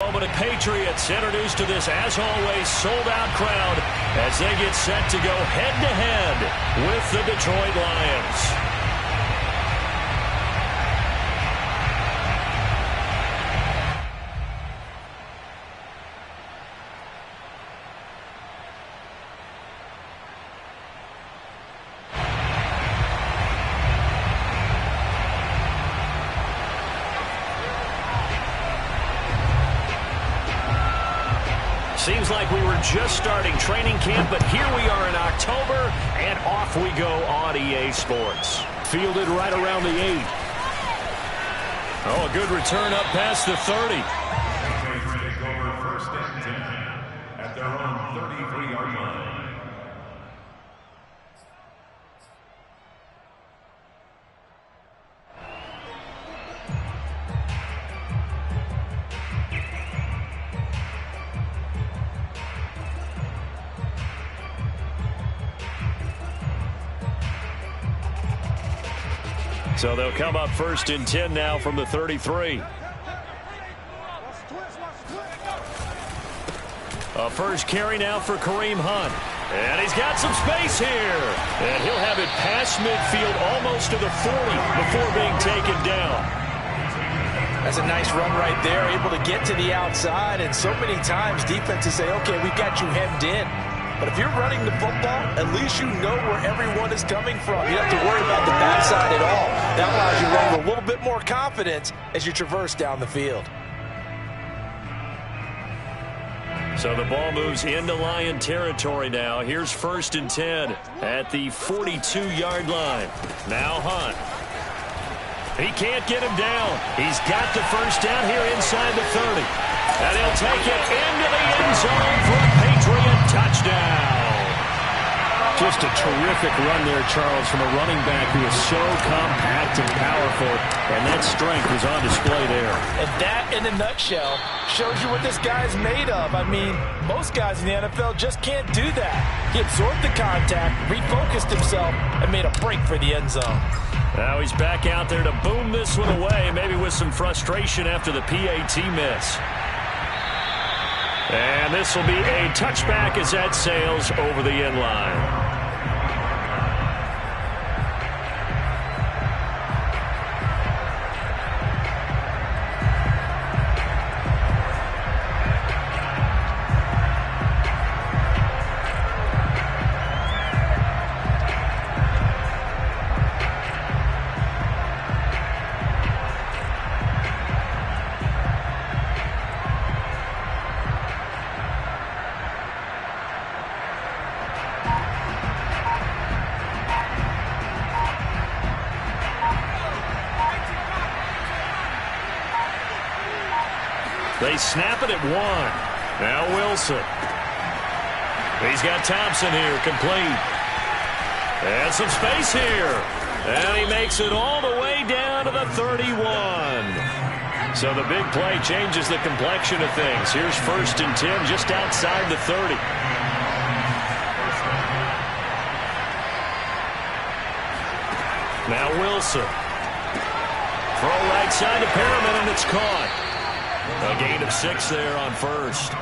But the Patriots introduced to this, as always, sold-out crowd as they get set to go head-to-head with the Detroit Lions. Seems like we were just starting training camp, but here we are in October, and off we go on EA Sports. Fielded right around the 8. Oh, a good return up past the 30. First and 10 at their own 33-yard line. So they'll come up first and 10 now from the 33. A first carry now for Kareem Hunt. And he's got some space here. And he'll have it past midfield almost to the 40 before being taken down. That's a nice run right there, able to get to the outside. And so many times defenses say, okay, we've got you hemmed in. But if you're running the football, at least you know where everyone is coming from. You don't have to worry about the backside at all. That allows you to run with a little bit more confidence as you traverse down the field. So the ball moves into Lion territory now. Here's first and 10 at the 42-yard line. Now Hunt. He can't get him down. He's got the first down here inside the 30. And he'll take it into the end zone for a Patriot touchdown. Just a terrific run there, Charles, from a running back who is so compact and powerful, and that strength is on display there. And that, in a nutshell, shows you what this guy is made of. I mean, most guys in the NFL just can't do that. He absorbed the contact, refocused himself, and made a break for the end zone. Now he's back out there to boom this one away, maybe with some frustration after the PAT miss. And this will be a touchback as that sails over the end line. They snap it at 1. Now Wilson. He's got Thompson here, complete. And some space here. And he makes it all the way down to the 31. So the big play changes the complexion of things. Here's first and 10 just outside the 30. Now Wilson. Throw right side to Perriman, and it's caught. A gain of 6 there on first.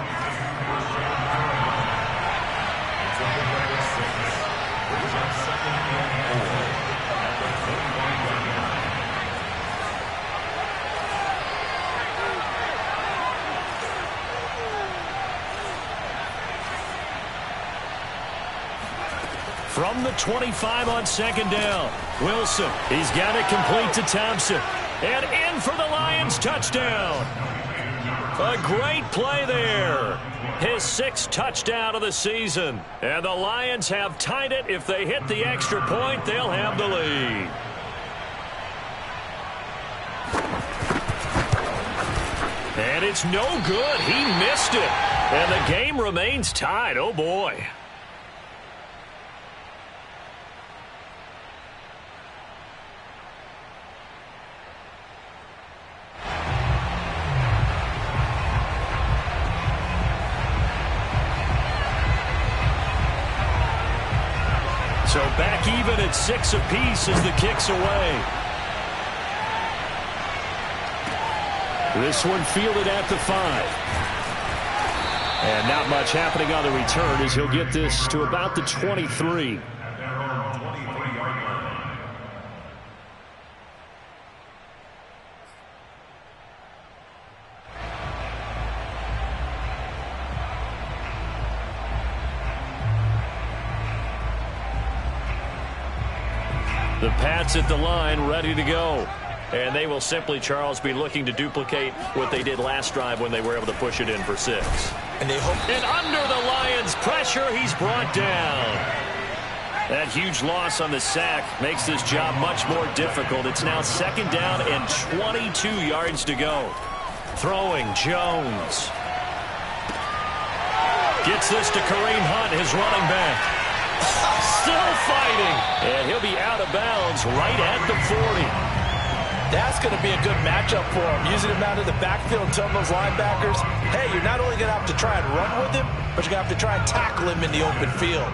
From the 25 on second down, Wilson. He's got it complete to Thompson. And in for the Lions touchdown. A great play there. His 6th touchdown of the season. And the Lions have tied it. If they hit the extra point, they'll have the lead. And it's no good. He missed it. And the game remains tied. Oh, boy. So back even at 6 apiece as the kick's away. This one fielded at the 5. And not much happening on the return as he'll get this to about the 23. The Pats at the line, ready to go. And they will simply, Charles, be looking to duplicate what they did last drive when they were able to push it in for 6. And they hope. And under the Lions' pressure, he's brought down. That huge loss on the sack makes this job much more difficult. It's now 2nd down and 22 yards to go. Throwing, Jones. Gets this to Kareem Hunt, his running back. Still fighting. And he'll be out of bounds right at the 40. That's going to be a good matchup for him. Using him out of the backfield and telling those linebackers, hey, you're not only going to have to try and run with him, but you're going to have to try and tackle him in the open field.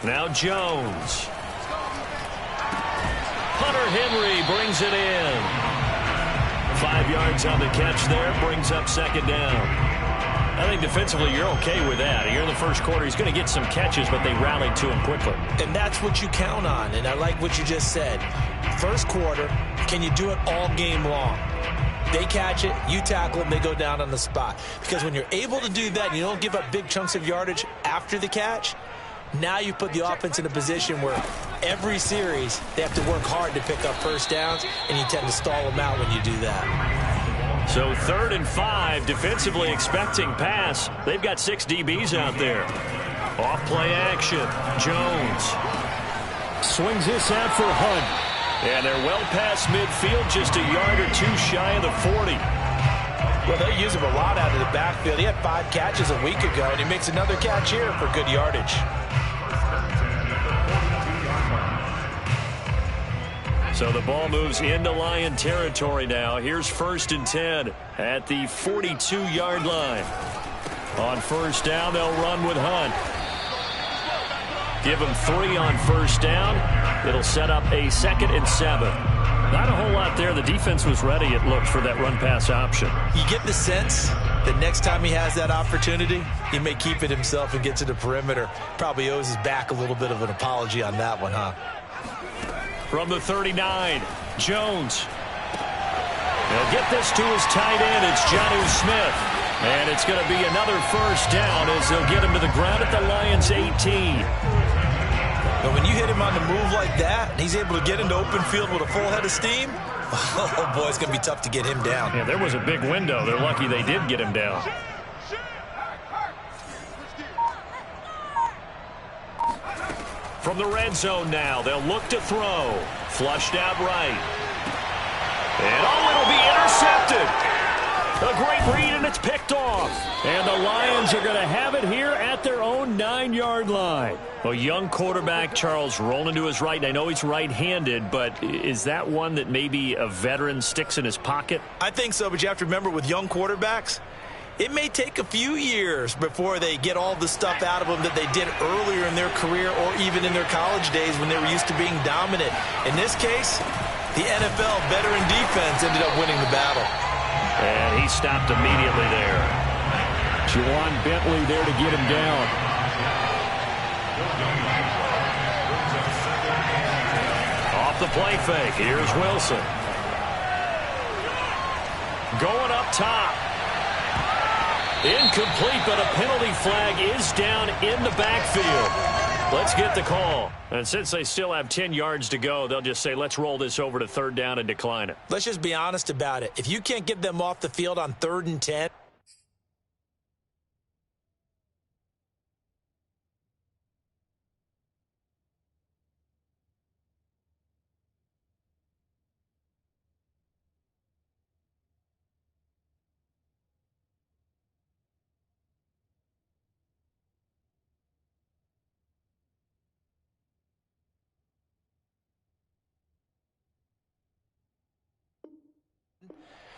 Now Jones. Hunter Henry brings it in. 5 yards on the catch there, brings up 2nd down. I think defensively you're okay with that. Here in the first quarter, he's going to get some catches, but they rallied to him quickly. And that's what you count on, and I like what you just said. First quarter, can you do it all game long? They catch it, you tackle them, they go down on the spot. Because when you're able to do that and you don't give up big chunks of yardage after the catch, now you put the offense in a position where every series they have to work hard to pick up first downs, and you tend to stall them out when you do that. So 3rd and 5, defensively expecting pass. They've got 6 DBs out there. Off play action. Jones swings this out for Hunt. And they're well past midfield, just a yard or 2 shy of the 40. Well, they use him a lot out of the backfield. He had 5 catches a week ago, and he makes another catch here for good yardage. So the ball moves into Lion territory now. Here's 1st and 10 at the 42-yard line. On 1st down, they'll run with Hunt. Give him 3 on 1st down. It'll set up a 2nd and 7. Not a whole lot there. The defense was ready, it looked, for that run-pass option. You get the sense that next time he has that opportunity, he may keep it himself and get to the perimeter. Probably owes his back a little bit of an apology on that one, huh? From the 39, Jones. He'll get this to his tight end. It's Jonnu Smith. And it's going to be another 1st down as they'll get him to the ground at the Lions' 18. But when you hit him on the move like that, and he's able to get into open field with a full head of steam, oh, boy, it's going to be tough to get him down. Yeah, there was a big window. They're lucky they did get him down. From the red zone now, they'll look to throw. Flushed out right. And it'll be intercepted. A great read, and it's picked off. And the Lions are going to have it here at their own 9-yard line. A young quarterback, Charles, rolling to his right. And I know he's right-handed, but is that one that maybe a veteran sticks in his pocket? I think so, but you have to remember with young quarterbacks, it may take a few years before they get all the stuff out of them that they did earlier in their career or even in their college days when they were used to being dominant. In this case, the NFL veteran defense ended up winning the battle. And he stopped immediately there. Juwan Bentley there to get him down. Off the play fake. Here's Wilson. Going up top. Incomplete, but a penalty flag is down in the backfield. Let's get the call. And since they still have 10 yards to go, they'll just say, let's roll this over to 3rd down and decline it. Let's just be honest about it. If you can't get them off the field on 3rd and 10,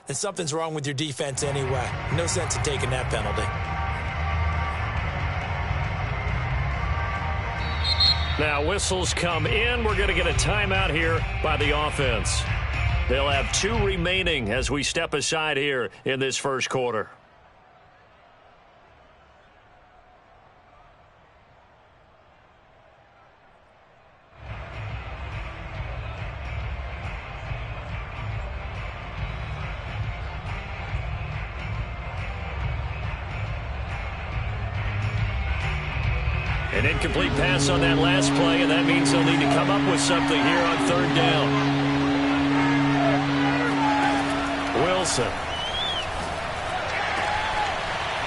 then something's wrong with your defense anyway. No sense in taking that penalty. Now whistles come in. We're going to get a timeout here by the offense. They'll have 2 remaining as we step aside here in this first quarter. An incomplete pass on that last play, and that means they'll need to come up with something here on 3rd down. Wilson.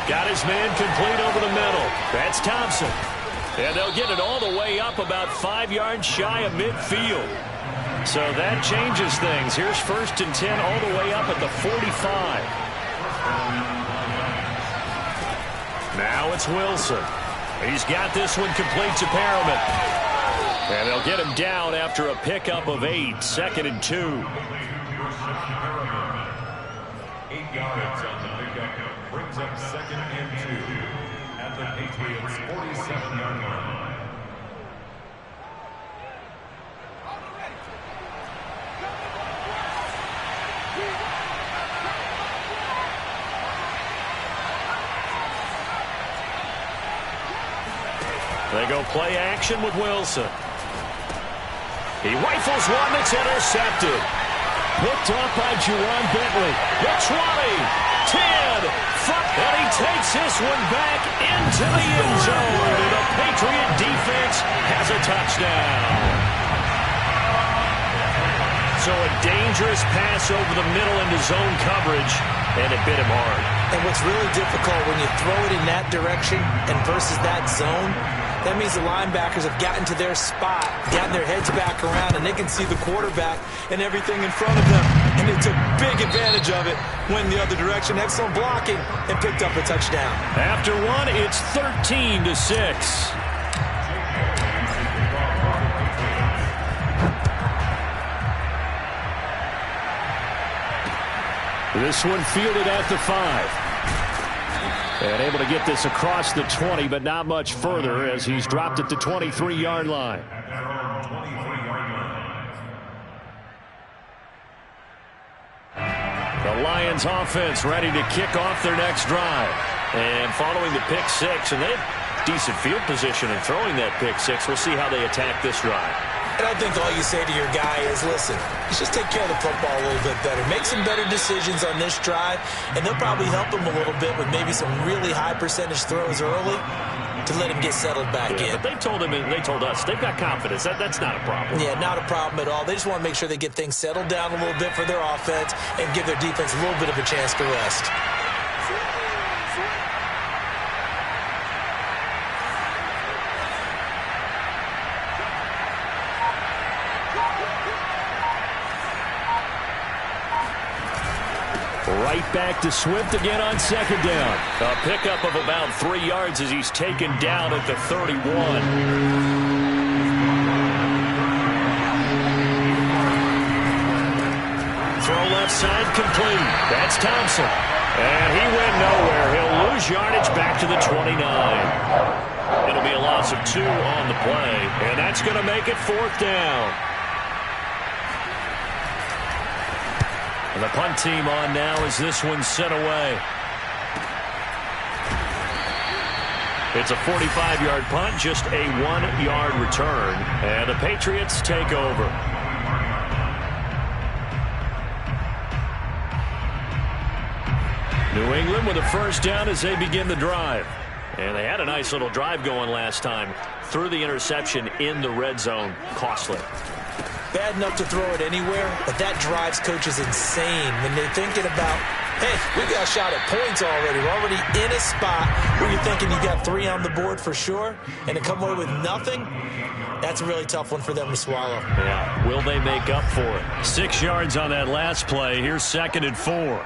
Got his man complete over the middle. That's Thompson. And they'll get it all the way up about 5 yards shy of midfield. So that changes things. Here's 1st and 10 all the way up at the 45. Now it's Wilson. He's got this one complete to Perriman. And they'll get him down after a pickup of 8. 2nd and 2. 8 yards on the pickup. Brings up 2nd and 2 at the Patriots' 47-yard line. They go play action with Wilson. He rifles one that's intercepted. Picked off by Juwan Bentley. The 20, 10, 5, and he takes this one back into the end zone. And the Patriot defense has a touchdown. So a dangerous pass over the middle into zone coverage, and it bit him hard. And what's really difficult when you throw it in that direction and versus that zone, that means the linebackers have gotten to their spot, gotten their heads back around, and they can see the quarterback and everything in front of them. And they took big advantage of it, went the other direction, excellent blocking, and picked up a touchdown. After one, it's 13-6. This one fielded at the 5. And able to get this across the 20, but not much further as he's dropped at the 23-yard line. The Lions offense ready to kick off their next drive. And following the pick 6, and they have decent field position in throwing that pick 6. We'll see how they attack this drive. And I think all you say to your guy is, listen, let's just take care of the football a little bit better. Make some better decisions on this drive, and they'll probably help him a little bit with maybe some really high percentage throws early to let him get settled back in. But they told him, and they told us, they've got confidence. That's not a problem. Yeah, not a problem at all. They just want to make sure they get things settled down a little bit for their offense and give their defense a little bit of a chance to rest. Right back to Swift again on 2nd down. A pickup of about 3 yards as he's taken down at the 31. Throw left side complete. That's Thompson. And he went nowhere. He'll lose yardage back to the 29. It'll be a loss of 2 on the play. And that's going to make it 4th down. And the punt team on now as this one's sent away. It's a 45-yard punt, just a 1-yard return. And the Patriots take over. New England with a 1st down as they begin the drive. And they had a nice little drive going last time. Threw the interception in the red zone. Costly. Bad enough to throw it anywhere, but that drives coaches insane when they're thinking about, hey, we got a shot at points already. We're already in a spot where you're thinking you got 3 on the board for sure, and to come away with nothing, that's a really tough one for them to swallow. Yeah, will they make up for it? 6 yards on that last play. Here's 2nd and 4.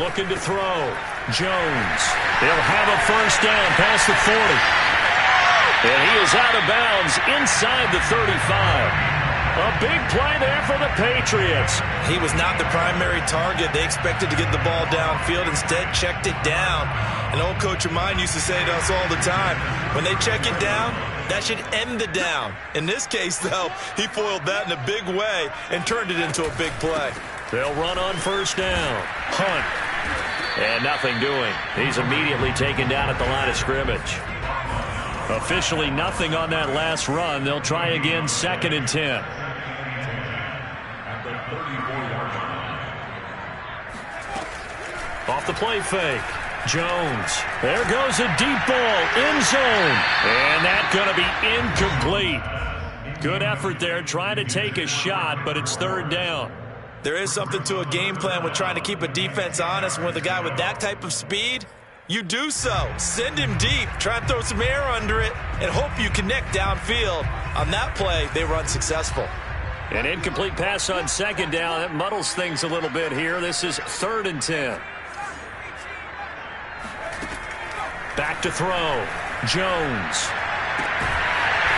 Looking to throw. Jones. He'll have a 1st down past the 40. And he is out of bounds inside the 35. A big play there for the Patriots. He was not the primary target. They expected to get the ball downfield. Instead, checked it down. An old coach of mine used to say to us all the time, when they check it down, that should end the down. In this case, though, he foiled that in a big way and turned it into a big play. They'll run on first down. Hunt. And nothing doing. He's immediately taken down at the line of scrimmage. Officially nothing on that last run. They'll try again, 2nd and 10. Off the play fake. Jones. There goes a deep ball. End zone. And that's going to be incomplete. Good effort there trying to take a shot, but it's 3rd down. There is something to a game plan with trying to keep a defense honest. With a guy with that type of speed, you do so. Send him deep. Try and throw some air under it and hope you connect downfield. On that play, they were unsuccessful. An incomplete pass on 2nd down. That muddles things a little bit here. This is 3rd and 10. Back to throw. Jones.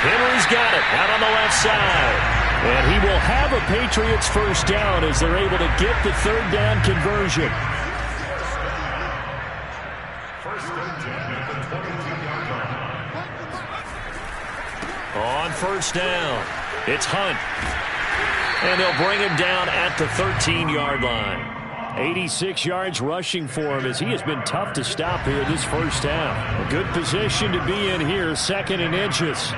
Henry's got it out on the left side. And he will have a Patriots first down as they're able to get the 3rd down conversion. On first down, it's Hunt. And they'll bring him down at the 13-yard line. 86 yards rushing for him as he has been tough to stop here this first half. A good position to be in here, 2nd and inches.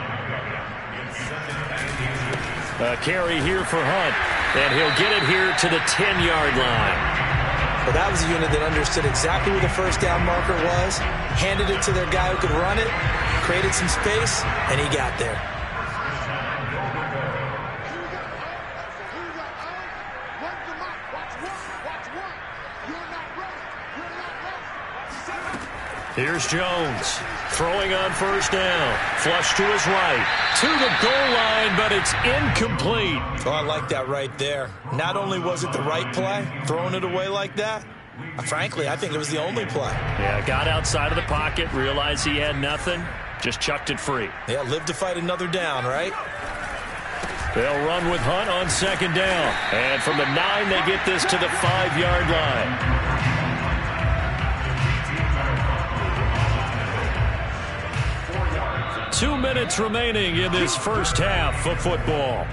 A carry here for Hunt, and he'll get it here to the 10-yard line. Well, that was a unit that understood exactly where the first down marker was, handed it to their guy who could run it, created some space, and he got there. Here's Jones throwing on first down. Flush to his right. To the goal line, but it's incomplete. Oh, I like that right there. Not only was it the right play, throwing it away like that, frankly, I think it was the only play. Yeah, got outside of the pocket, realized he had nothing, just chucked it free. Yeah, live to fight another down, right? They'll run with Hunt on 2nd down. And from the 9, they get this to the 5-yard line. 2 minutes remaining in this first half of football.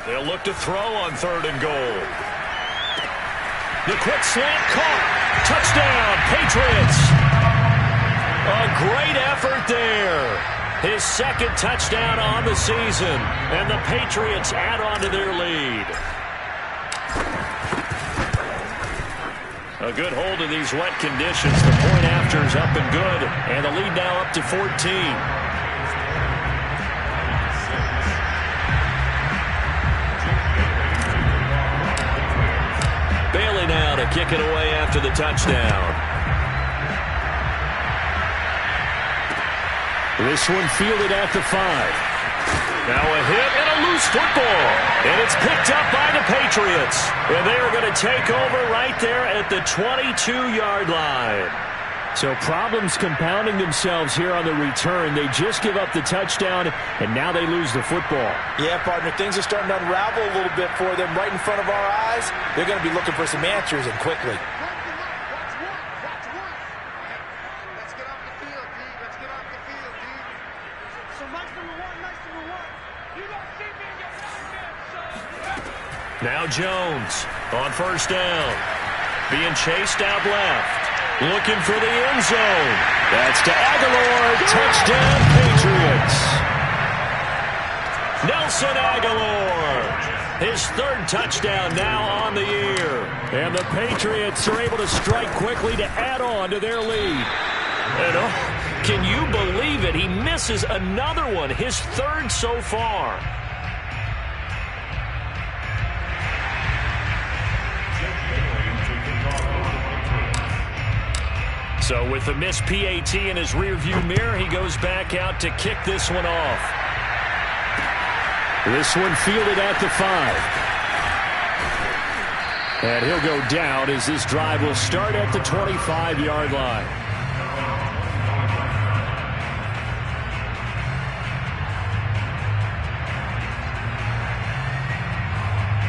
They'll look to throw on 3rd and goal. The quick slant caught. Touchdown, Patriots. A great effort there. His 2nd touchdown on the season, and the Patriots add on to their lead. A good hold of these wet conditions. The point after is up and good, and the lead now up to 14. Bailey now to kick it away after the touchdown. This one fielded at the 5. Now a hit and a loose football. And it's picked up by the Patriots. And they are going to take over right there at the 22-yard line. So problems compounding themselves here on the return. They just give up the touchdown, and now they lose the football. Yeah, partner, things are starting to unravel a little bit for them right in front of our eyes. They're going to be looking for some answers, and quickly. Now Jones on first down. Being chased out left. Looking for the end zone. That's to Aguilar. Touchdown, Patriots. Nelson Aguilar. His 3rd touchdown now on the year. And the Patriots are able to strike quickly to add on to their lead. And can you believe it? He misses another one. His 3rd so far. So with the missed PAT in his rearview mirror, he goes back out to kick this one off. This one fielded at the 5. And he'll go down as this drive will start at the 25-yard line.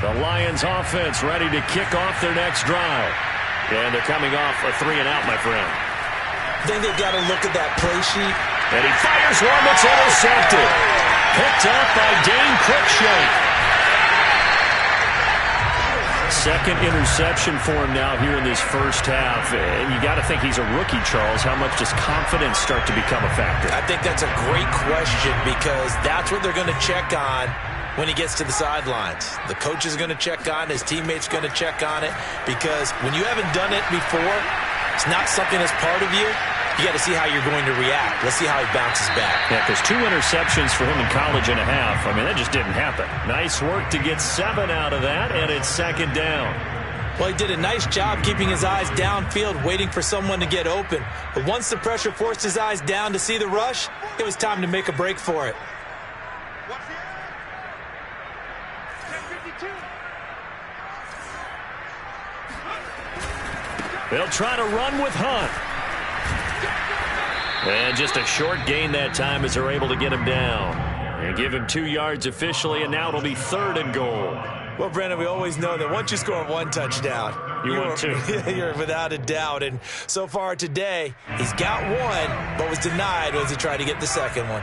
The Lions offense ready to kick off their next drive. And they're coming off a 3-and-out, my friend. I think they've got to look at that play sheet. And he fires one that's intercepted. Picked up by Dane Cruikshank. Second interception for him now here in this first half. And you got to think he's a rookie, Charles. How much does confidence start to become a factor? I think that's a great question because that's what they're going to check on when he gets to the sidelines. The coach is going to check on it. His teammates going to check on it because when you haven't done it before, it's not something that's part of you. You got to see how you're going to react. Let's see how he bounces back. Yeah, because 2 interceptions for him in college and a half. I mean, that just didn't happen. Nice work to get 7 out of that, and it's second down. Well, he did a nice job keeping his eyes downfield, waiting for someone to get open. But once the pressure forced his eyes down to see the rush, it was time to make a break for it. They'll try to run with Hunt. And just a short gain that time as they're able to get him down. And give him 2 yards officially, and now it'll be 3rd and goal. Well, Brandon, we always know that once you score 1 touchdown, you want 2. You're without a doubt. And so far today, he's got 1, but was denied as he tried to get the second one.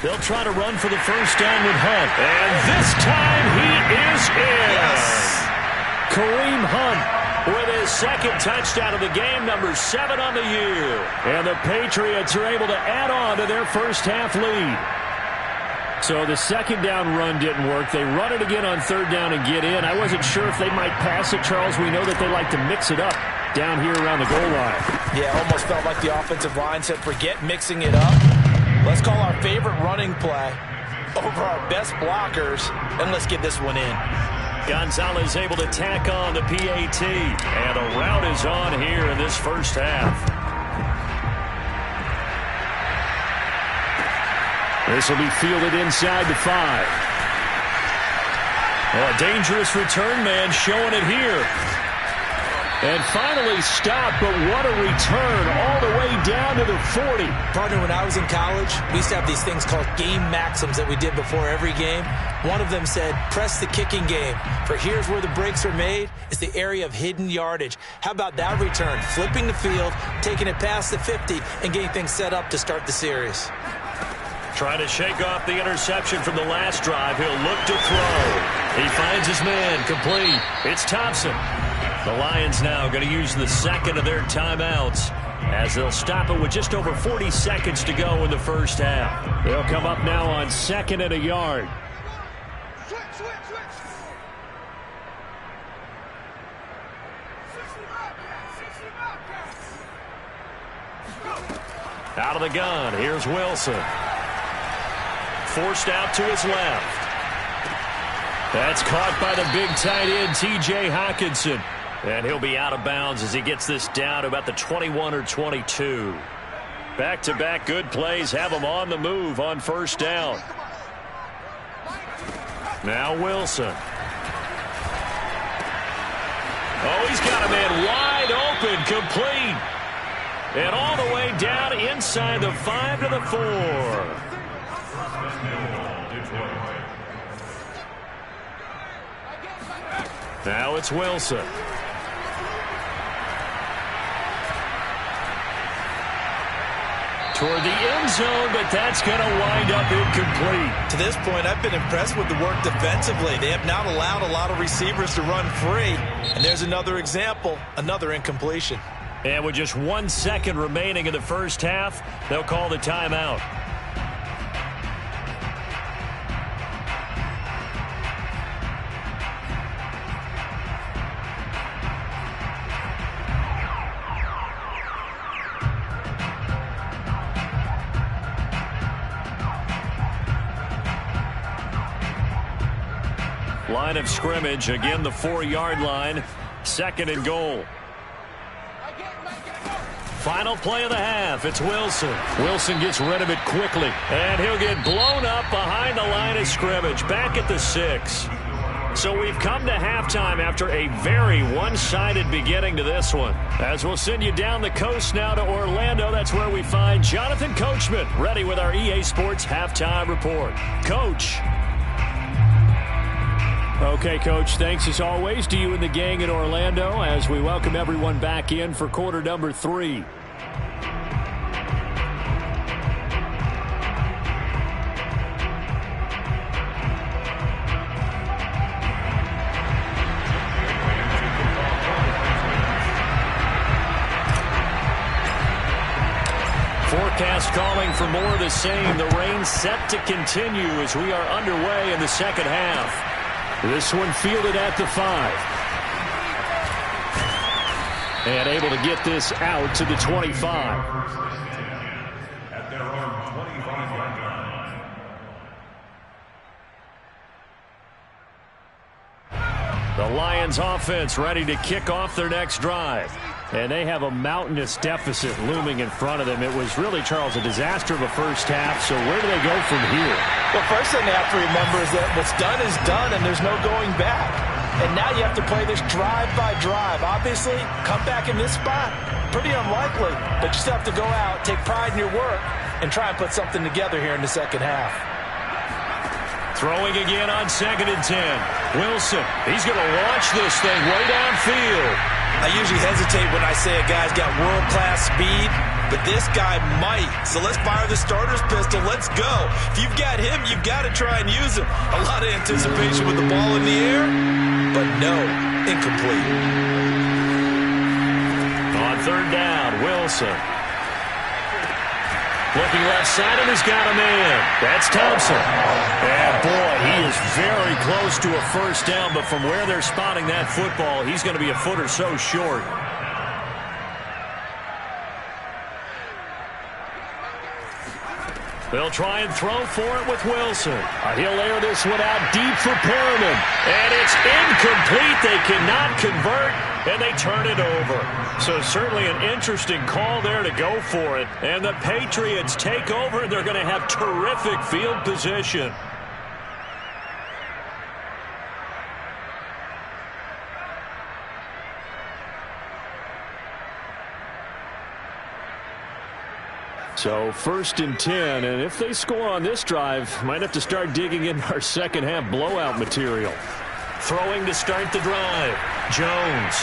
They'll try to run for the first down with Hunt. And this time he is in. Yes. Kareem Hunt with his second touchdown of the game, number 7 on the year. And the Patriots are able to add on to their first half lead. So the second down run didn't work. They run it again on 3rd down and get in. I wasn't sure if they might pass it, Charles. We know that they like to mix it up down here around the goal line. Yeah, almost felt like the offensive line said, forget mixing it up. Let's call our favorite running play over our best blockers, and let's get this one in. Gonzalez able to tack on the PAT, and a route is on here in this first half. This will be fielded inside the 5. Well, a dangerous return man showing it here. And finally stopped, but what a return all the way down to the 40. Partner, when I was in college, we used to have these things called game maxims that we did before every game. One of them said, press the kicking game, for here's where the breaks are made. It's the area of hidden yardage. How about that return? Flipping the field, taking it past the 50, and getting things set up to start the series. Trying to shake off the interception from the last drive. He'll look to throw. He finds his man, complete. It's Thompson. The Lions now going to use the second of their timeouts as they'll stop it with just over 40 seconds to go in the first half. They'll come up now on 2nd and a yard. Out of the gun, here's Wilson. Forced out to his left. That's caught by the big tight end, T.J. Hockenson. And he'll be out of bounds as he gets this down to about the 21 or 22. Back-to-back good plays have him on the move on first down. Now Wilson. Oh, he's got a man wide open, complete. And all the way down inside the 5 to the 4. Now it's Wilson. Toward the end zone, but that's going to wind up incomplete. To this point, I've been impressed with the work defensively. They have not allowed a lot of receivers to run free. And there's another example, another incompletion. And with just 1 second remaining in the first half, they'll call the timeout. Line of scrimmage, again the 4-yard line, 2nd and goal. Final play of the half. It's Wilson. Wilson gets rid of it quickly, and he'll get blown up behind the line of scrimmage, back at the 6. So we've come to halftime after a very one-sided beginning to this one. As we'll send you down the coast now to Orlando, that's where we find Jonathan Coachman ready with our EA Sports Halftime Report. Coach. Okay, Coach, thanks as always to you and the gang in Orlando as we welcome everyone back in for quarter number 3. Forecast calling for more of the same. The rain set to continue as we are underway in the second half. This one fielded at the 5. And able to get this out to the 25. At their own 25-yard line. The Lions offense ready to kick off their next drive. And they have a mountainous deficit looming in front of them. It was really, Charles, a disaster of a first half. So where do they go from here? Well, first thing they have to remember is that what's done is done, and there's no going back. And now you have to play this drive by drive. Obviously, come back in this spot, pretty unlikely. But you still have to go out, take pride in your work, and try and put something together here in the second half. Throwing again on 2nd and 10. Wilson, he's going to launch this thing way downfield. I usually hesitate when I say a guy's got world-class speed, but this guy might. So let's fire the starter's pistol. Let's go. If you've got him, you've got to try and use him. A lot of anticipation with the ball in the air, but no, incomplete. On 3rd down, Wilson. Looking left side, and he's got a man. That's Thompson. And, boy, he is very close to a first down, but from where they're spotting that football, he's going to be a foot or so short. They'll try and throw for it with Wilson. He'll air this one out deep for Perriman. And it's incomplete. They cannot convert, and they turn it over. So certainly an interesting call there to go for it. And the Patriots take over, and they're going to have terrific field position. So 1st and 10, and if they score on this drive, might have to start digging in our second half blowout material. Throwing to start the drive. Jones.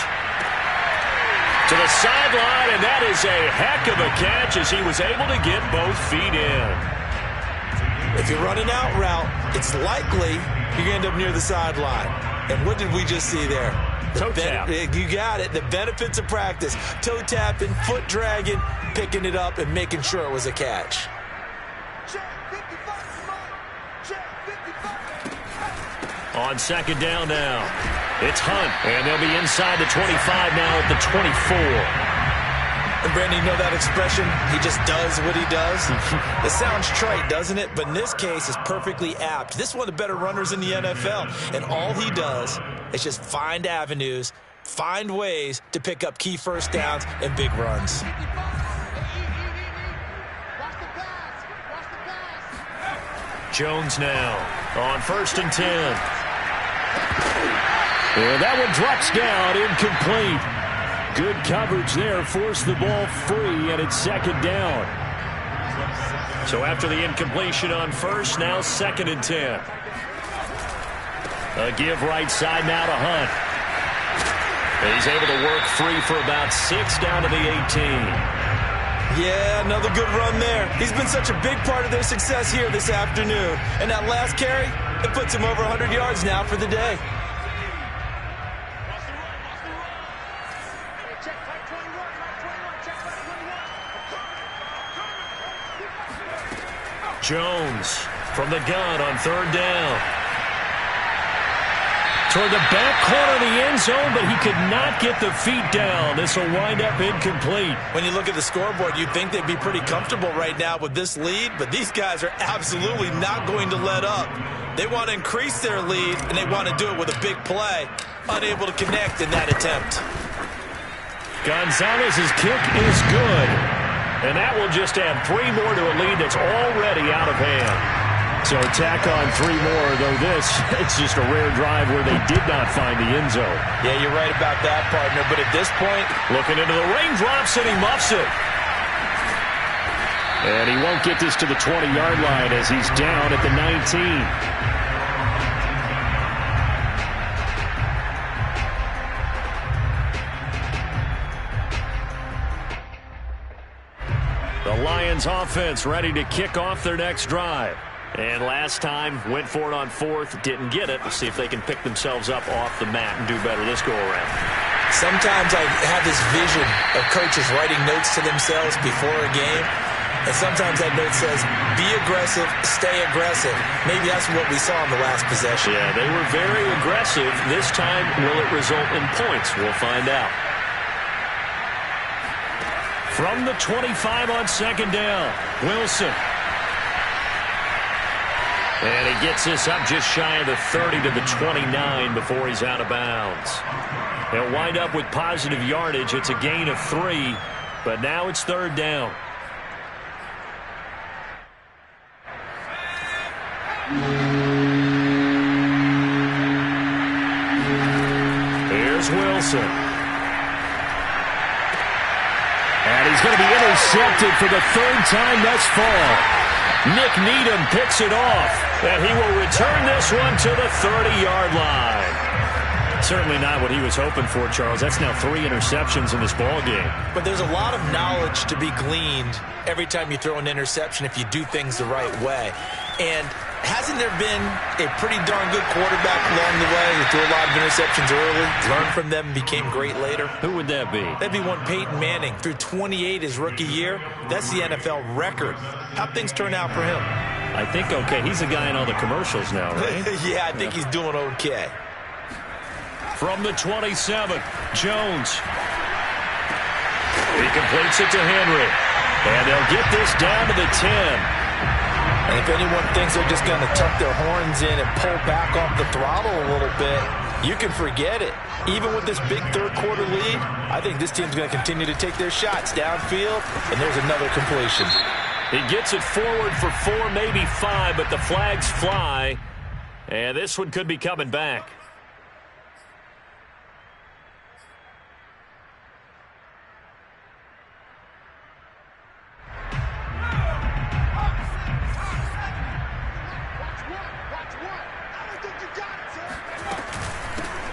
To the sideline, and that is a heck of a catch as he was able to get both feet in. If you're running out route, it's likely you're going to end up near the sideline. And what did we just see there? Toe tap. You got it. The benefits of practice. Toe tapping, foot dragging, picking it up, and making sure it was a catch. On 2nd down now, it's Hunt, and they'll be inside the 25 now at the 24. And Brandon, you know that expression? He just does what he does. It sounds trite, doesn't it? But in this case, it's perfectly apt. This is one of the better runners in the NFL, and all he does is just find avenues, find ways to pick up key first downs and big runs. Jones now on 1st and 10. And that one drops down, incomplete. Good coverage there, forced the ball free, and it's 2nd down. So after the incompletion on 1st, now 2nd and 10. A give right side now to Hunt. And he's able to work free for about 6 down to the 18. Yeah, another good run there. He's been such a big part of their success here this afternoon. And that last carry, it puts him over 100 yards now for the day. Jones from the gun on 3rd down. Toward the back corner of the end zone, but he could not get the feet down. This will wind up incomplete. When you look at the scoreboard, you'd think they'd be pretty comfortable right now with this lead, but these guys are absolutely not going to let up. They want to increase their lead, and they want to do it with a big play. Unable to connect in that attempt. Gonzalez's kick is good. And that will just add 3 more to a lead that's already out of hand. So tack on 3 more, though it's just a rare drive where they did not find the end zone. Yeah, you're right about that, partner. But at this point, looking into the raindrops, and he muffs it. And he won't get this to the 20-yard line as he's down at the 19. The Lions offense ready to kick off their next drive. And last time, went for it on 4th, didn't get it. We'll see if they can pick themselves up off the mat and do better this go-around. Sometimes I have this vision of coaches writing notes to themselves before a game. And sometimes that note says, be aggressive, stay aggressive. Maybe that's what we saw in the last possession. Yeah, they were very aggressive. This time, will it result in points? We'll find out. From the 25 on 2nd down, Wilson. And he gets this up just shy of the 30 to the 29 before he's out of bounds. He'll wind up with positive yardage. It's a gain of 3, but now it's 3rd down. Here's Wilson. And he's going to be intercepted for the 3rd time thus far. Nick Needham picks it off, and he will return this one to the 30-yard line. Certainly not what he was hoping for, Charles. That's now 3 interceptions in this ball game. But there's a lot of knowledge to be gleaned every time you throw an interception if you do things the right way. And hasn't there been a pretty darn good quarterback along the way who threw a lot of interceptions early, learned from them, and became great later? Who would that be? That'd be one Peyton Manning. Threw 28 his rookie year. That's the NFL record. How'd things turn out for him? I think okay. He's the guy in all the commercials now, right? Yeah, I think he's doing okay. From the 27, Jones. He completes it to Henry. And they'll get this down to the 10. And if anyone thinks they're just going to tuck their horns in and pull back off the throttle a little bit, you can forget it. Even with this big 3rd quarter lead, I think this team's going to continue to take their shots downfield, and there's another completion. He gets it forward for 4, maybe 5, but the flags fly, and this one could be coming back.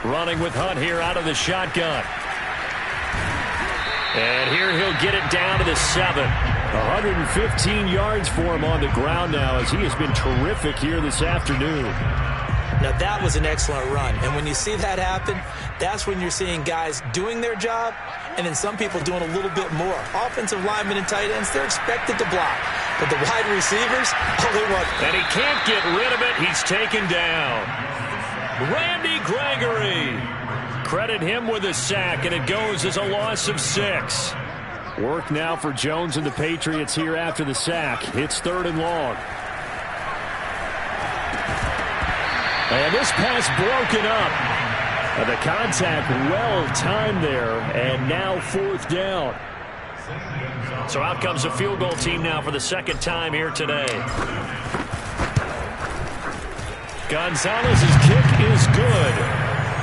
Running with Hunt here out of the shotgun. And here he'll get it down to the 7. 115 yards for him on the ground now as he has been terrific here this afternoon. Now that was an excellent run. And when you see that happen, that's when you're seeing guys doing their job and then some people doing a little bit more. Offensive linemen and tight ends, they're expected to block. But the wide receivers, oh, they want. And he can't get rid of it. He's taken down. Randy Gregory. Credit him with a sack, and it goes as a loss of 6. Work now for Jones and the Patriots here after the sack. It's 3rd and long. And this pass broken up. The contact well timed there, and now 4th down. So out comes the field goal team now for the 2nd time here today. Gonzalez's kick is good.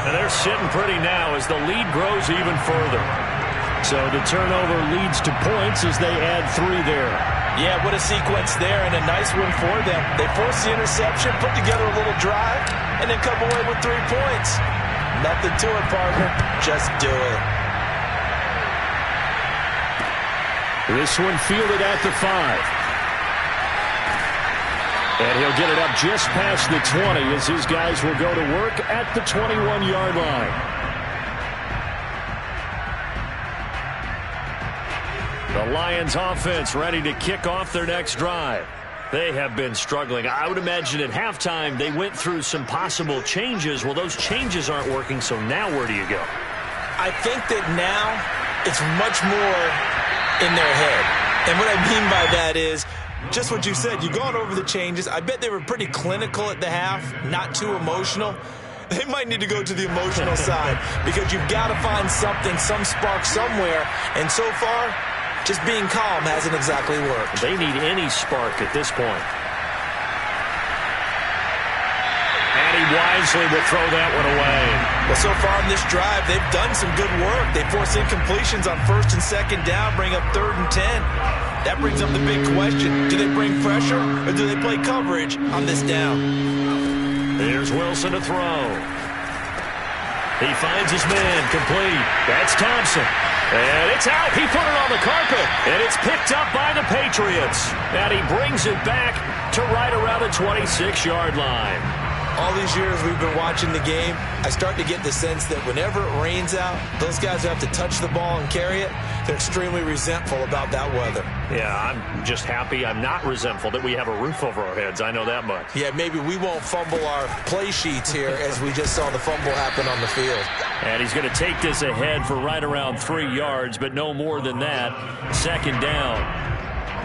And they're sitting pretty now as the lead grows even further. So the turnover leads to points as they add 3 there. Yeah, what a sequence there, and a nice one for them. They force the interception, put together a little drive, and then come away with 3 points. Nothing to it, partner. Just do it. This one fielded at the 5. And he'll get it up just past the 20 as his guys will go to work at the 21-yard line. The Lions offense ready to kick off their next drive. They have been struggling. I would imagine at halftime they went through some possible changes. Well, those changes aren't working, so now where do you go? I think that now it's much more in their head. And what I mean by that is just what you said. You've gone over the changes. I bet they were pretty clinical at the half, not too emotional. They might need to go to the emotional side because you've got to find something, some spark somewhere. And so far, just being calm hasn't exactly worked. They need any spark at this point. And he wisely will throw that one away. Well, so far in this drive, they've done some good work. They force incompletions on 1st and 2nd down, bring up 3rd and 10. That brings up the big question. Do they bring pressure or do they play coverage on this down? Here's Wilson to throw. He finds his man complete. That's Thompson. And it's out. He put it on the carpet. And it's picked up by the Patriots. And he brings it back to right around the 26-yard line. All these years we've been watching the game, I start to get the sense that whenever it rains out, those guys who have to touch the ball and carry it, they're extremely resentful about that weather. Yeah, I'm just happy I'm not resentful that we have a roof over our heads. I know that much. Yeah, maybe we won't fumble our play sheets here as we just saw the fumble happen on the field. And he's going to take this ahead for right around 3 yards, but no more than that. 2nd down.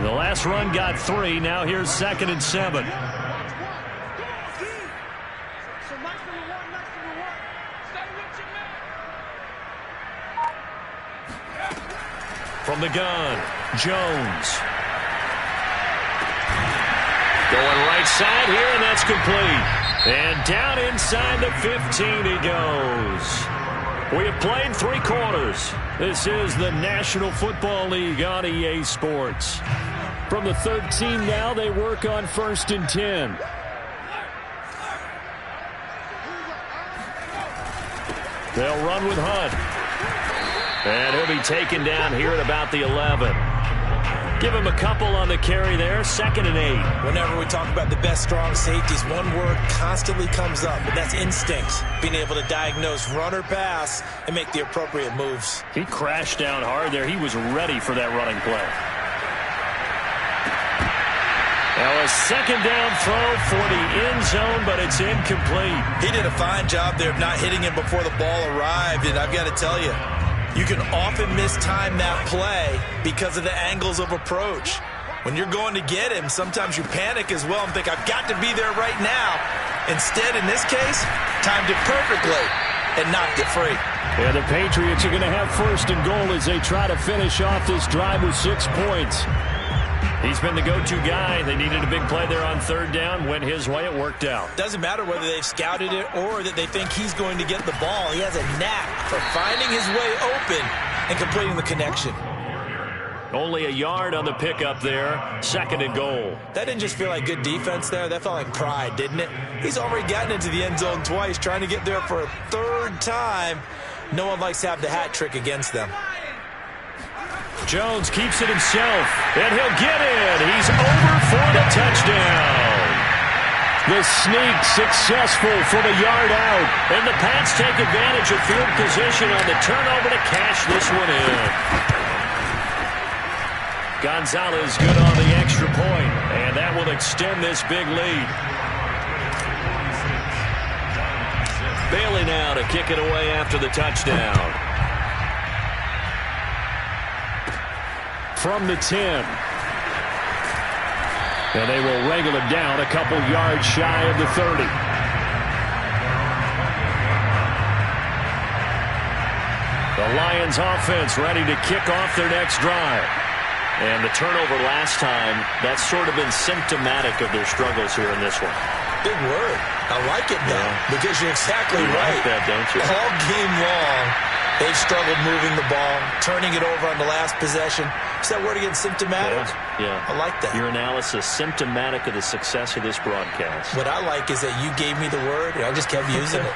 The last run got 3. Now here's 2nd and 7. From the gun, Jones. Going right side here, and that's complete. And down inside the 15 he goes. We have played 3 quarters. This is the National Football League on EA Sports. From the 13 now, they work on 1st and 10. They'll run with Hunt. And he'll be taken down here at about the 11. Give him a couple on the carry there. 2nd and 8. Whenever we talk about the best strong safeties, one word constantly comes up, and that's instinct. Being able to diagnose run or pass and make the appropriate moves. He crashed down hard there. He was ready for that running play. Now a 2nd down throw for the end zone, but it's incomplete. He did a fine job there of not hitting him before the ball arrived, and I've got to tell you, you can often mistime that play because of the angles of approach. When you're going to get him, sometimes you panic as well and think, I've got to be there right now. Instead, in this case, timed it perfectly and knocked it free. Yeah, the Patriots are going to have 1st and goal as they try to finish off this drive with 6 points. He's been the go-to guy. They needed a big play there on 3rd down. Went his way. It worked out. Doesn't matter whether they've scouted it or that they think he's going to get the ball. He has a knack for finding his way open and completing the connection. Only a yard on the pickup there. 2nd and goal. That didn't just feel like good defense there. That felt like pride, didn't it? He's already gotten into the end zone twice, trying to get there for a 3rd time. No one likes to have the hat trick against them. Jones keeps it himself, and he'll get it. He's over for the touchdown. The sneak successful from a yard out, and the Pats take advantage of field position on the turnover to cash this one in. Gonzalez good on the extra point, and that will extend this big lead. Bailey now to kick it away after the touchdown. From the 10. And they will wrangle him down a couple yards shy of the 30. The Lions offense ready to kick off their next drive. And the turnover last time, that's sort of been symptomatic of their struggles here in this one. Big word. I like it now because you're exactly right. Like that, don't you? All game long, they've struggled moving the ball, turning it over on the last possession. Is that word again, symptomatic? Yeah. I like that. Your analysis, symptomatic of the success of this broadcast. What I like is that you gave me the word, and I just kept using it.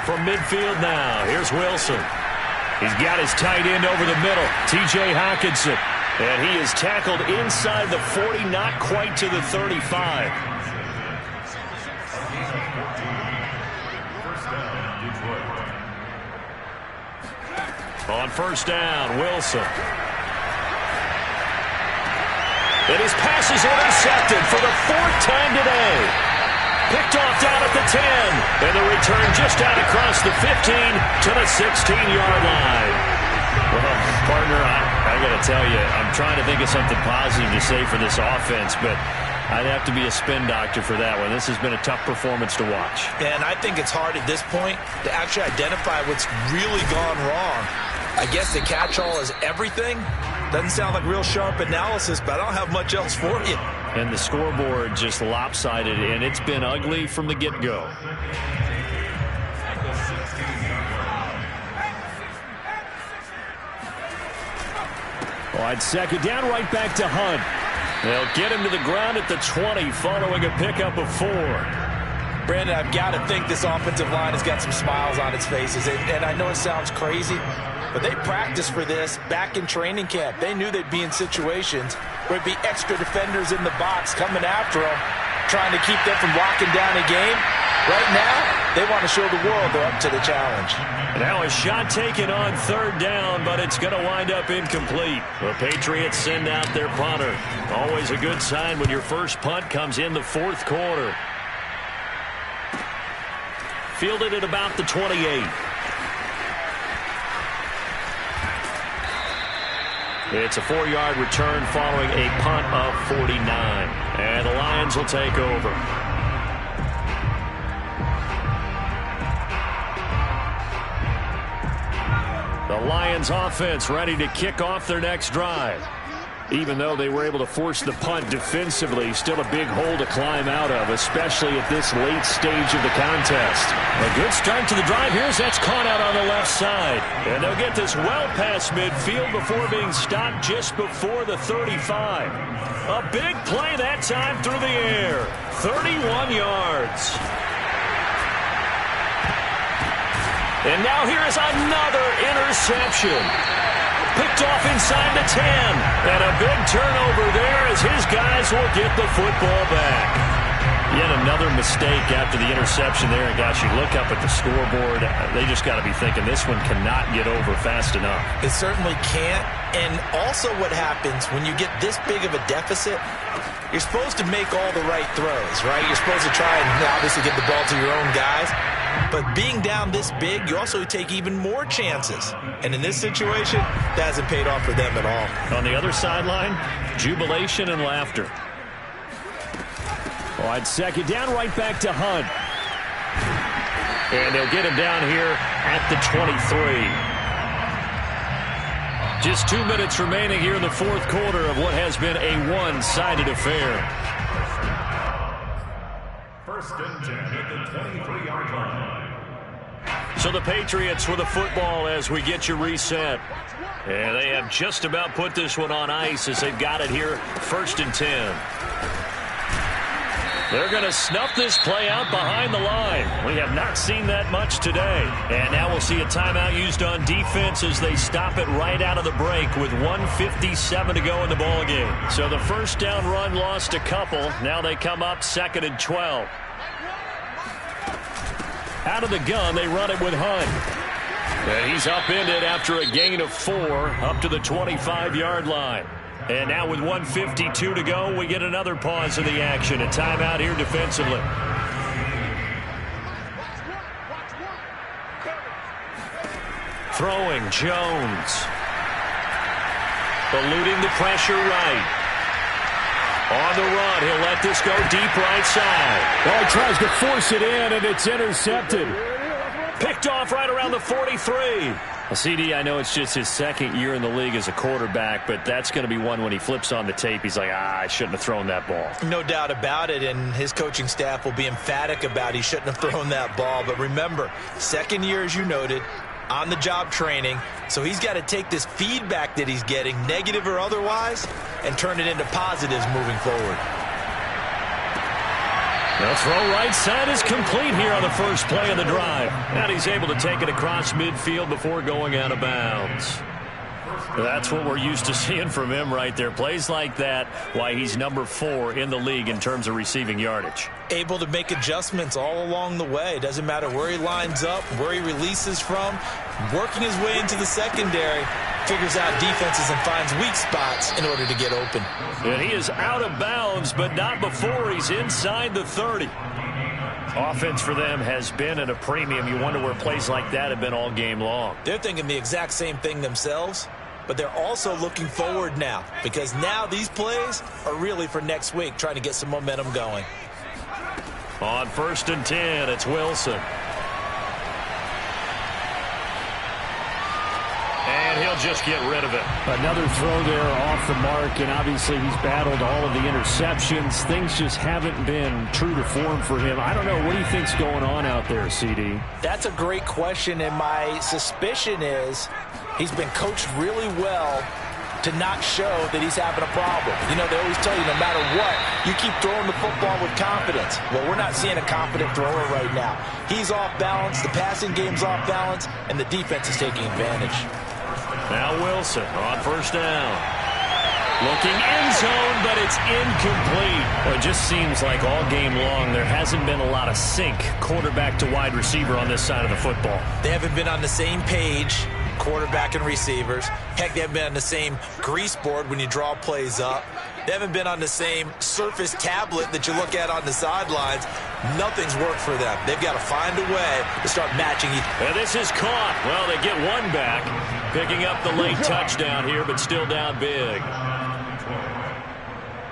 From midfield now, here's Wilson. He's got his tight end over the middle, T.J. Hockenson. And he is tackled inside the 40, not quite to the 35. On 1st down, Wilson. And his pass is intercepted for the 4th time today. Picked off down at the 10. And the return just out across the 15 to the 16-yard line. Well, partner, I got to I tell you, I'm trying to think of something positive to say for this offense, but I'd have to be a spin doctor for that one. This has been a tough performance to watch. And I think it's hard at this point to actually identify what's really gone wrong. I guess the catch-all is everything. Doesn't sound like real sharp analysis, but I don't have much else for you. And the scoreboard just lopsided, and it's been ugly from the get-go. Wide second down, right back to Hunt. They'll get him to the ground at the 20 following a pickup of 4. Brandon, I've got to think this offensive line has got some smiles on its faces. And I know it sounds crazy, but they practiced for this back in training camp. They knew they'd be in situations where it'd be extra defenders in the box coming after them, trying to keep them from locking down a game. Right now, they want to show the world they're up to the challenge. Now a shot taken on 3rd down, but it's going to wind up incomplete. The Patriots send out their punter. Always a good sign when your first punt comes in the 4th quarter. Fielded at about the 28. It's a 4-yard return following a punt of 49. And the Lions will take over. The Lions offense ready to kick off their next drive. Even though they were able to force the punt defensively, still a big hole to climb out of, especially at this late stage of the contest. A good start to the drive here as that's caught out on the left side. And they'll get this well past midfield before being stopped just before the 35. A big play that time through the air. 31 yards. And now here is another interception. Picked off inside the 10. And a big turnover there as his guys will get the football back. Yet another mistake after the interception there. And gosh, you look up at the scoreboard, they just got to be thinking this one cannot get over fast enough. It certainly can't. And also what happens when you get this big of a deficit, you're supposed to make all the right throws, right? You're supposed to try and obviously get the ball to your own guys. But being down this big, you also take even more chances. And in this situation, that hasn't paid off for them at all. On the other sideline, jubilation and laughter. Wide second down, right back to Hunt. And they'll get him down here at the 23. Just 2 minutes remaining here in the 4th quarter of what has been a one-sided affair. 1st and 10 at the 23-yard line. So the Patriots with the football as we get you reset. And they have just about put this one on ice as they've got it here. 1st and 10. They're going to snuff this play out behind the line. We have not seen that much today. And now we'll see a timeout used on defense as they stop it right out of the break with 1:57 to go in the ballgame. So the 1st down run lost a couple. Now they come up 2nd and 12. Out of the gun, they run it with Hunt. And he's upended after a gain of 4 up to the 25-yard line. And now with 1:52 to go, we get another pause in the action. A timeout here defensively. Throwing Jones. Eluding the pressure right. On the run, he'll let this go deep right side. Oh, he tries to force it in, and it's intercepted. Picked off right around the 43. Well, CD, I know it's just his 2nd year in the league as a quarterback, but that's going to be one when he flips on the tape. He's like, I shouldn't have thrown that ball. No doubt about it, and his coaching staff will be emphatic about he shouldn't have thrown that ball. But remember, 2nd year, as you noted, on-the-job training, so he's got to take this feedback that he's getting, negative or otherwise, and turn it into positives moving forward. The throw right side is complete here on the first play of the drive. And he's able to take it across midfield before going out of bounds. That's what we're used to seeing from him right there. Plays like that, why he's number 4 in the league in terms of receiving yardage. Able to make adjustments all along the way. Doesn't matter where he lines up, where he releases from. Working his way into the secondary, figures out defenses and finds weak spots in order to get open. And he is out of bounds, but not before he's inside the 30. Offense for them has been at a premium. You wonder where plays like that have been all game long. They're thinking the exact same thing themselves. but they're also looking forward now because now these plays are really for next week, trying to get some momentum going. On 1st and 10, it's Wilson. And he'll just get rid of it. Another throw there off the mark, and obviously he's battled all of the interceptions. Things just haven't been true to form for him. I don't know. What do you think's going on out there, CD? That's a great question, and my suspicion is he's been coached really well to not show that he's having a problem. You know, they always tell you no matter what, you keep throwing the football with confidence. Well, we're not seeing a confident thrower right now. He's off balance, the passing game's off balance, and the defense is taking advantage. Now Wilson on 1st down. Looking end zone, but it's incomplete. Well, it just seems like all game long there hasn't been a lot of sync quarterback to wide receiver on this side of the football. They haven't been on the same page, quarterback and receivers. Heck, they haven't been on the same grease board when you draw plays up. They haven't been on the same surface tablet that you look at on the sidelines. Nothing's worked for them. They've got to find a way to start matching each. And this is caught. Well, they get one back, picking up the late touchdown here, but still down big.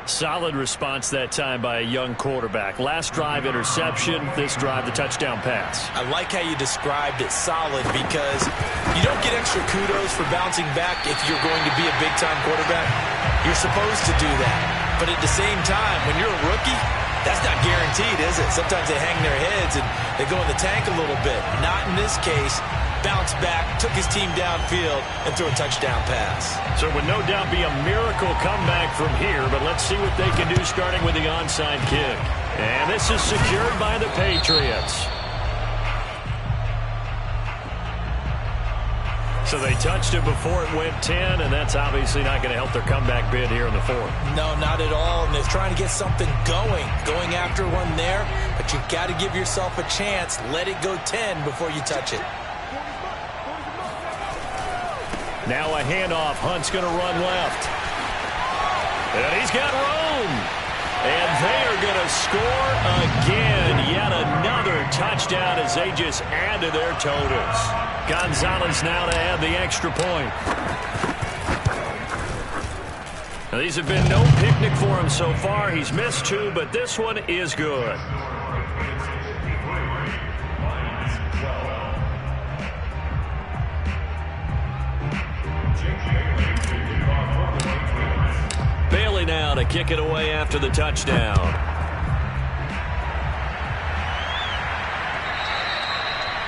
Solid response that time by a young quarterback. Last drive, interception. This drive, the touchdown pass. I like how you described it, solid, because you don't get extra kudos for bouncing back if you're going to be a big-time quarterback. You're supposed to do that. But at the same time, when you're a rookie, that's not guaranteed, is it? Sometimes they hang their heads and they go in the tank a little bit. Not in this case. Bounced back, took his team downfield, and threw a touchdown pass. So it would no doubt be a miracle comeback from here, but let's see what they can do starting with the onside kick. And this is secured by the Patriots. So they touched it before it went 10, and that's obviously not going to help their comeback bid here in the 4th. No, not at all, and they're trying to get something going after one there, but you've got to give yourself a chance. Let it go 10 before you touch it. Now a handoff. Hunt's going to run left. And he's got room. And they are going to score again. Yet another touchdown as they just add to their totals. Gonzalez now to add the extra point. Now, these have been no picnic for him so far. He's missed 2, but this one is good. Bailey now to kick it away after the touchdown.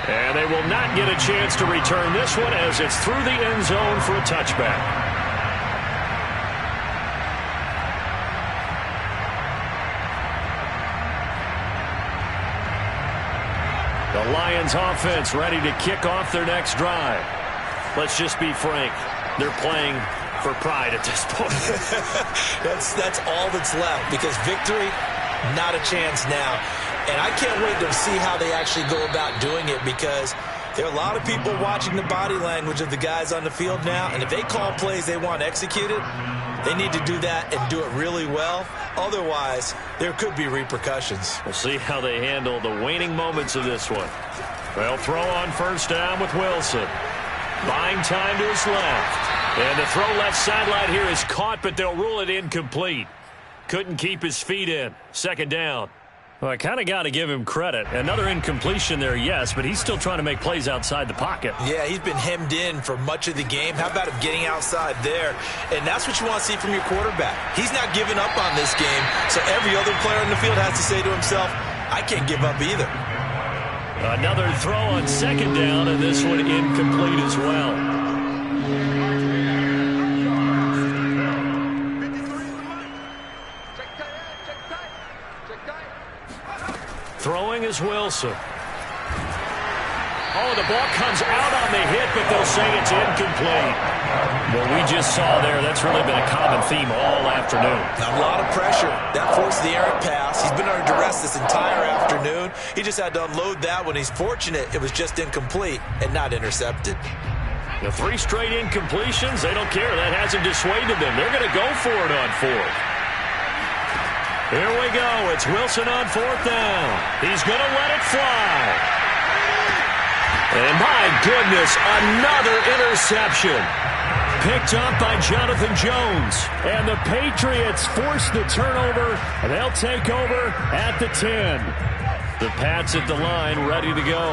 And they will not get a chance to return this one as it's through the end zone for a touchback. The Lions offense ready to kick off their next drive. Let's just be frank. They're playing for pride at this point. That's all that's left, because victory, not a chance now. And I can't wait to see how they actually go about doing it, because there are a lot of people watching the body language of the guys on the field now, and if they call plays they want executed, they need to do that and do it really well. Otherwise, there could be repercussions. We'll see how they handle the waning moments of this one. They'll throw on 1st down with Wilson. Buying time to his left. And the throw left sideline here is caught, but they'll rule it incomplete. Couldn't keep his feet in. 2nd down. Well, I kind of got to give him credit. Another incompletion there, yes, but he's still trying to make plays outside the pocket. Yeah, he's been hemmed in for much of the game. How about him getting outside there? And that's what you want to see from your quarterback. He's not giving up on this game, so every other player on the field has to say to himself, I can't give up either. Another throw on 2nd down, and this one incomplete as well. Throwing is Wilson. Oh, the ball comes out on the hit, but they'll say it's incomplete. What we just saw there, that's really been a common theme all afternoon. A lot of pressure. That forced the errant pass. He's been under duress this entire afternoon. He just had to unload that one. He's fortunate it was just incomplete and not intercepted. The 3 straight incompletions, they don't care. That hasn't dissuaded them. They're going to go for it on 4th. Here we go. It's Wilson on 4th down. He's going to let it fly. And my goodness, another interception. picked up by Jonathan Jones. And the Patriots force the turnover, and they'll take over at the 10. The Pats at the line, ready to go.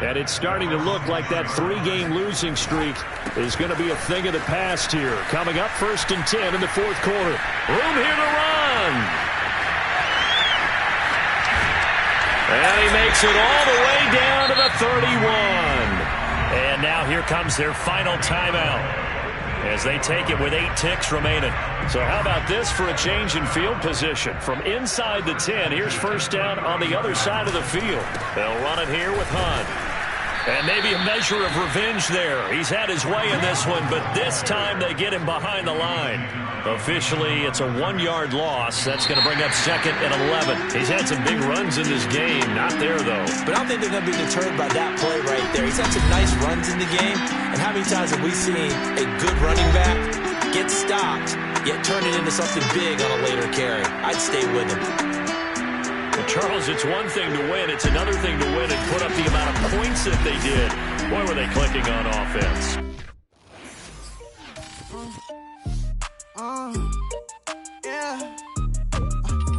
And it's starting to look like that 3-game losing streak is going to be a thing of the past here. Coming up, 1st and 10 in the 4th quarter. Room here to run. And he makes it all the way down to the 31. And now here comes their final timeout as they take it with 8 ticks remaining. So how about this for a change in field position? From inside the 10, here's 1st down on the other side of the field. They'll run it here with Hunt. And maybe a measure of revenge there. He's had his way in this one, but this time they get him behind the line. Officially, it's a 1-yard loss. That's going to bring up 2nd and 11. He's had some big runs in this game. Not there, though. But I don't think they're going to be deterred by that play right there. He's had some nice runs in the game. And how many times have we seen a good running back get stopped, yet turn it into something big on a later carry? I'd stay with him. Well, Charles, it's one thing to win. It's another thing to win and put up the amount of points that they did. Boy, were they clicking on offense.